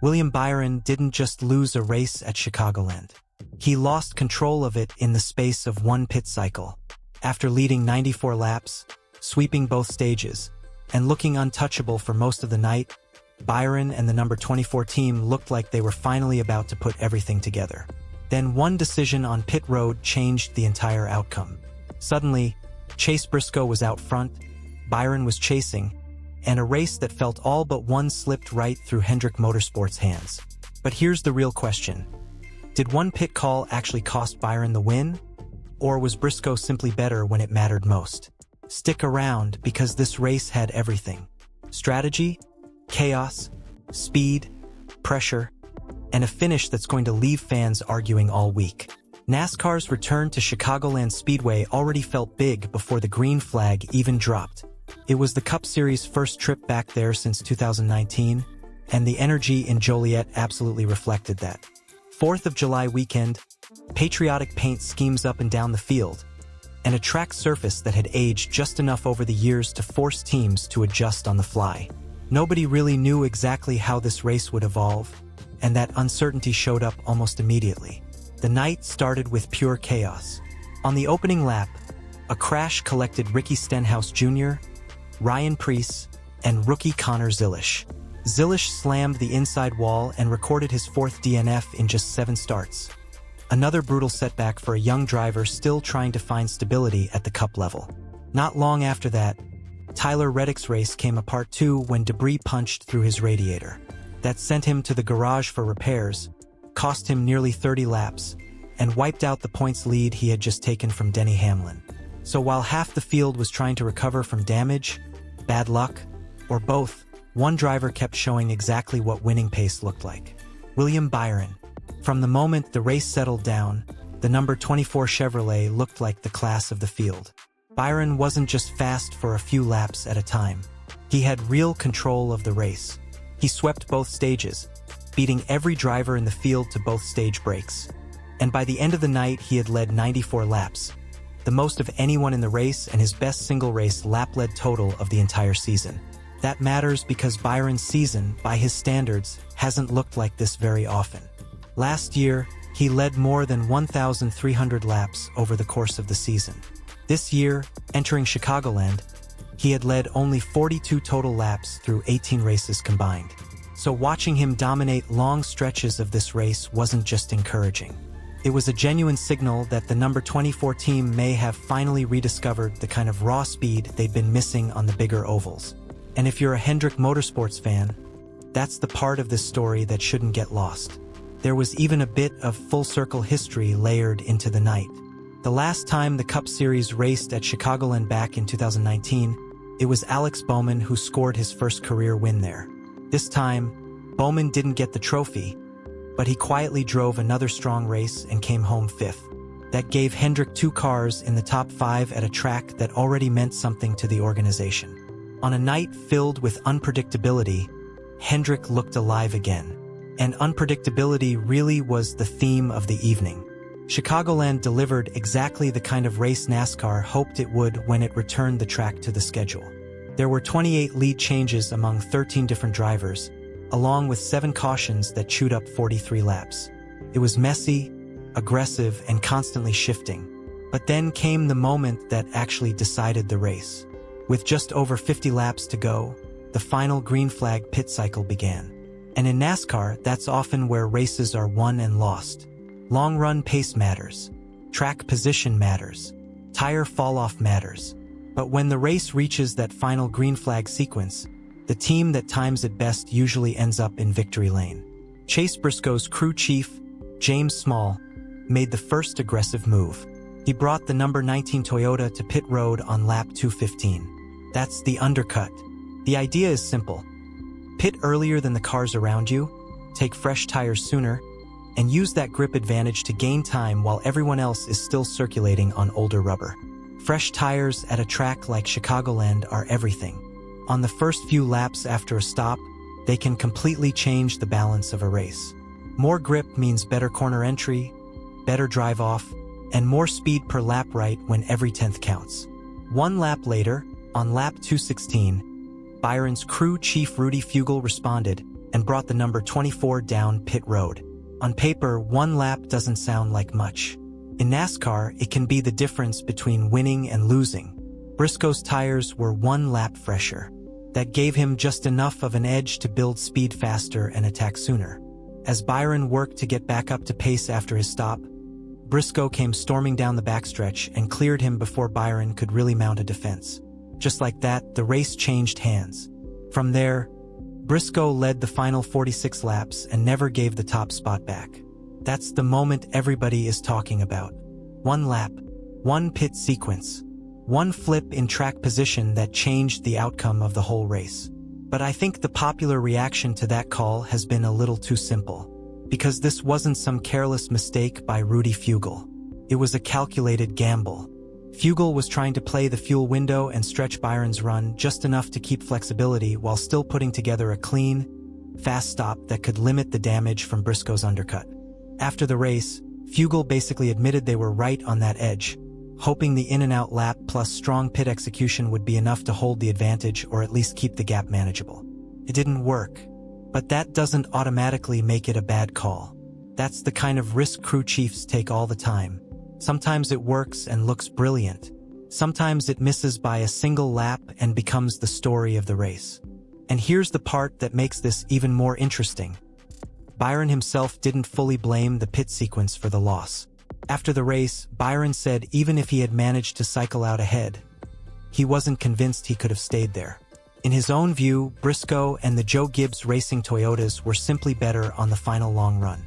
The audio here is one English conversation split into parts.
William Byron didn't just lose a race at Chicagoland. He lost control of it in the space of one pit cycle. After leading 94 laps, sweeping both stages, and looking untouchable for most of the night, Byron and the number 24 team looked like they were finally about to put everything together. Then one decision on pit road changed the entire outcome. Suddenly, Chase Briscoe was out front, Byron was chasing, and a race that felt all but one slipped right through Hendrick Motorsports' hands. But here's the real question. Did one pit call actually cost Byron the win? Or was Briscoe simply better when it mattered most? Stick around, because this race had everything. Strategy, chaos, speed, pressure, and a finish that's going to leave fans arguing all week. NASCAR's return to Chicagoland Speedway already felt big before the green flag even dropped. It was the Cup Series' first trip back there since 2019, and the energy in Joliet absolutely reflected that. 4th of July weekend, patriotic paint schemes up and down the field, and a track surface that had aged just enough over the years to force teams to adjust on the fly. Nobody really knew exactly how this race would evolve, and that uncertainty showed up almost immediately. The night started with pure chaos. On the opening lap, a crash collected Ricky Stenhouse Jr., Ryan Preece, and rookie Connor Zilisch. Zilisch slammed the inside wall and recorded his 4th DNF in just 7 starts. Another brutal setback for a young driver still trying to find stability at the Cup level. Not long after that, Tyler Reddick's race came apart too when debris punched through his radiator. That sent him to the garage for repairs, cost him nearly 30 laps, and wiped out the points lead he had just taken from Denny Hamlin. So while half the field was trying to recover from damage, bad luck, or both, one driver kept showing exactly what winning pace looked like. William Byron. From the moment the race settled down, the number 24 Chevrolet looked like the class of the field. Byron wasn't just fast for a few laps at a time. He had real control of the race. He swept both stages, beating every driver in the field to both stage breaks. And by the end of the night, he had led 94 laps, the most of anyone in the race and his best single-race lap-led total of the entire season. That matters because Byron's season, by his standards, hasn't looked like this very often. Last year, he led more than 1,300 laps over the course of the season. This year, entering Chicagoland, he had led only 42 total laps through 18 races combined. So watching him dominate long stretches of this race wasn't just encouraging. It was a genuine signal that the number 24 team may have finally rediscovered the kind of raw speed they'd been missing on the bigger ovals. And if you're a Hendrick Motorsports fan, that's the part of this story that shouldn't get lost. There was even a bit of full-circle history layered into the night. The last time the Cup Series raced at Chicagoland back in 2019, it was Alex Bowman who scored his first career win there. This time, Bowman didn't get the trophy, but he quietly drove another strong race and came home 5th. That gave Hendrick 2 cars in the top 5 at a track that already meant something to the organization. On a night filled with unpredictability, Hendrick looked alive again. And unpredictability really was the theme of the evening. Chicagoland delivered exactly the kind of race NASCAR hoped it would when it returned the track to the schedule. There were 28 lead changes among 13 different drivers, along with 7 cautions that chewed up 43 laps. It was messy, aggressive, and constantly shifting. But then came the moment that actually decided the race. With just over 50 laps to go, the final green flag pit cycle began. And in NASCAR, that's often where races are won and lost. Long-run pace matters. Track position matters. Tire fall-off matters. But when the race reaches that final green flag sequence, the team that times it best usually ends up in victory lane. Chase Briscoe's crew chief, James Small, made the first aggressive move. He brought the number 19 Toyota to pit road on lap 215. That's the undercut. The idea is simple. Pit earlier than the cars around you, take fresh tires sooner, and use that grip advantage to gain time while everyone else is still circulating on older rubber. Fresh tires at a track like Chicagoland are everything. On the first few laps after a stop, they can completely change the balance of a race. More grip means better corner entry, better drive off, and more speed per lap right when every 10th counts. 1 lap later, on lap 216, Byron's crew chief Rudy Fugle responded, and brought the number 24 down pit road. On paper, 1 lap doesn't sound like much. In NASCAR, it can be the difference between winning and losing. Briscoe's tires were 1 lap fresher. That gave him just enough of an edge to build speed faster and attack sooner. As Byron worked to get back up to pace after his stop, Briscoe came storming down the backstretch and cleared him before Byron could really mount a defense. Just like that, the race changed hands. From there, Briscoe led the final 46 laps and never gave the top spot back. That's the moment everybody is talking about. 1 lap, 1 pit sequence, 1 flip in track position that changed the outcome of the whole race. But I think the popular reaction to that call has been a little too simple. Because this wasn't some careless mistake by Rudy Fugle. It was a calculated gamble. Fugle was trying to play the fuel window and stretch Byron's run just enough to keep flexibility while still putting together a clean, fast stop that could limit the damage from Briscoe's undercut. After the race, Fugle basically admitted they were right on that edge, hoping the in-and-out lap plus strong pit execution would be enough to hold the advantage or at least keep the gap manageable. It didn't work. But that doesn't automatically make it a bad call. That's the kind of risk crew chiefs take all the time. Sometimes it works and looks brilliant. Sometimes it misses by a single lap and becomes the story of the race. And here's the part that makes this even more interesting. Byron himself didn't fully blame the pit sequence for the loss. After the race, Byron said even if he had managed to cycle out ahead, he wasn't convinced he could have stayed there. In his own view, Briscoe and the Joe Gibbs Racing Toyotas were simply better on the final long run.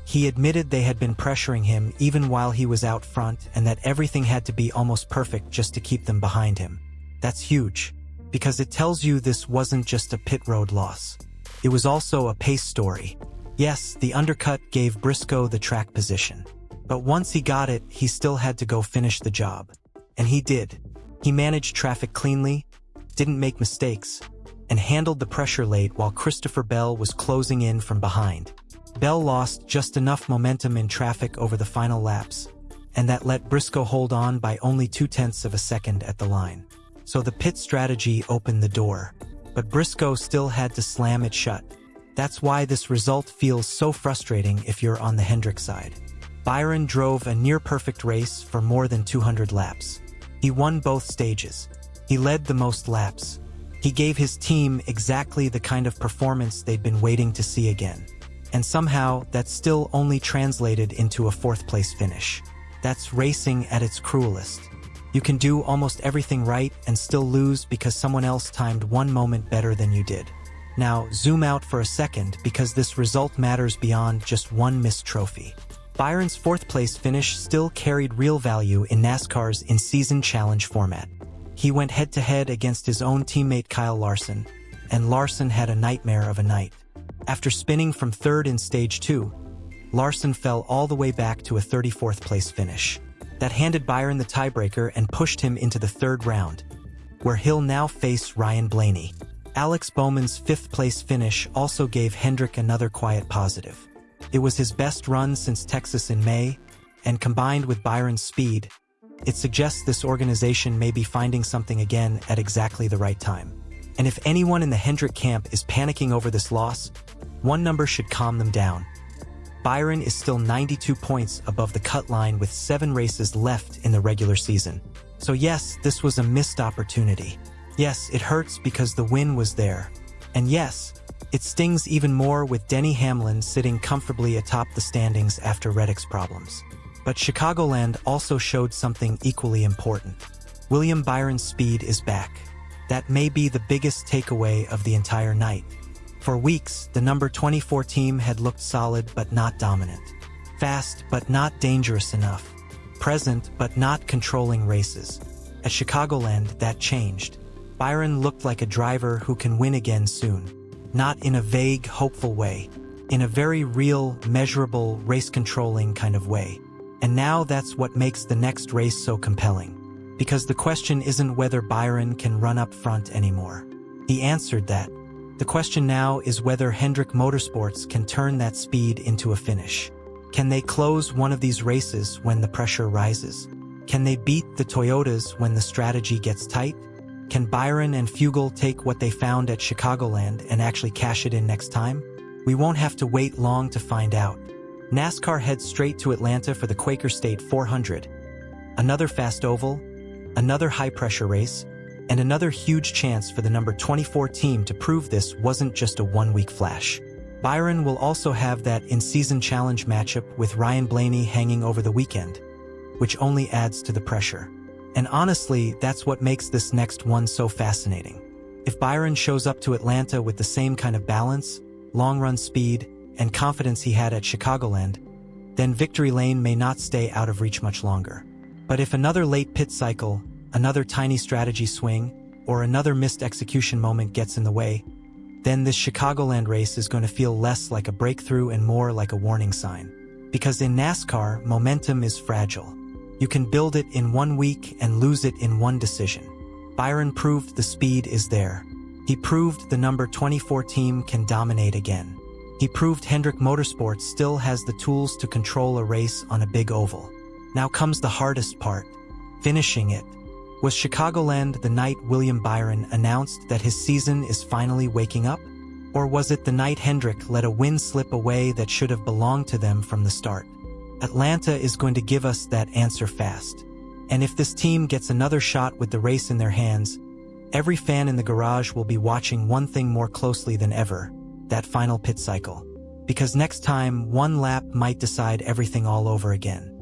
He admitted they had been pressuring him even while he was out front and that everything had to be almost perfect just to keep them behind him. That's huge, because it tells you this wasn't just a pit road loss. It was also a pace story. Yes, the undercut gave Briscoe the track position. But once he got it, he still had to go finish the job. And he did. He managed traffic cleanly, didn't make mistakes, and handled the pressure late while Christopher Bell was closing in from behind. Bell lost just enough momentum in traffic over the final laps, and that let Briscoe hold on by only 0.2 of a second at the line. So the pit strategy opened the door, but Briscoe still had to slam it shut. That's why this result feels so frustrating if you're on the Hendrick side. Byron drove a near-perfect race for more than 200 laps. He won both stages. He led the most laps. He gave his team exactly the kind of performance they'd been waiting to see again. And somehow, that still only translated into a 4th-place finish. That's racing at its cruelest. You can do almost everything right and still lose because someone else timed 1 moment better than you did. Now, zoom out for a second because this result matters beyond just 1 missed trophy. Byron's 4th-place finish still carried real value in NASCAR's in-season challenge format. He went head-to-head against his own teammate Kyle Larson, and Larson had a nightmare of a night. After spinning from 3rd in Stage 2, Larson fell all the way back to a 34th-place finish. That handed Byron the tiebreaker and pushed him into the 3rd round, where he'll now face Ryan Blaney. Alex Bowman's 5th-place finish also gave Hendrick another quiet positive. It was his best run since Texas in May, and combined with Byron's speed, it suggests this organization may be finding something again at exactly the right time. And if anyone in the Hendrick camp is panicking over this loss, one number should calm them down. Byron is still 92 points above the cut line with 7 races left in the regular season. So yes, this was a missed opportunity. Yes, it hurts because the win was there. And yes, it stings even more with Denny Hamlin sitting comfortably atop the standings after Reddick's problems. But Chicagoland also showed something equally important. William Byron's speed is back. That may be the biggest takeaway of the entire night. For weeks, the number 24 team had looked solid but not dominant. Fast but not dangerous enough. Present but not controlling races. At Chicagoland, that changed. Byron looked like a driver who can win again soon. Not in a vague, hopeful way. In a very real, measurable, race-controlling kind of way. And now that's what makes the next race so compelling. Because the question isn't whether Byron can run up front anymore. He answered that. The question now is whether Hendrick Motorsports can turn that speed into a finish. Can they close one of these races when the pressure rises? Can they beat the Toyotas when the strategy gets tight? Can Byron and Fugle take what they found at Chicagoland and actually cash it in next time? We won't have to wait long to find out. NASCAR heads straight to Atlanta for the Quaker State 400. Another fast oval, another high-pressure race, and another huge chance for the number 24 team to prove this wasn't just a one-week flash. Byron will also have that in-season challenge matchup with Ryan Blaney hanging over the weekend, which only adds to the pressure. And honestly, that's what makes this next one so fascinating. If Byron shows up to Atlanta with the same kind of balance, long-run speed, and confidence he had at Chicagoland, then victory lane may not stay out of reach much longer. But if another late pit cycle, another tiny strategy swing, or another missed execution moment gets in the way, then this Chicagoland race is going to feel less like a breakthrough and more like a warning sign. Because in NASCAR, momentum is fragile. You can build it in 1 week and lose it in one decision. Byron proved the speed is there. He proved the number 24 team can dominate again. He proved Hendrick Motorsports still has the tools to control a race on a big oval. Now comes the hardest part, finishing it. Was Chicagoland the night William Byron announced that his season is finally waking up? Or was it the night Hendrick let a win slip away that should have belonged to them from the start? Atlanta is going to give us that answer fast. And if this team gets another shot with the race in their hands, every fan in the garage will be watching one thing more closely than ever, that final pit cycle. Because next time, one lap might decide everything all over again.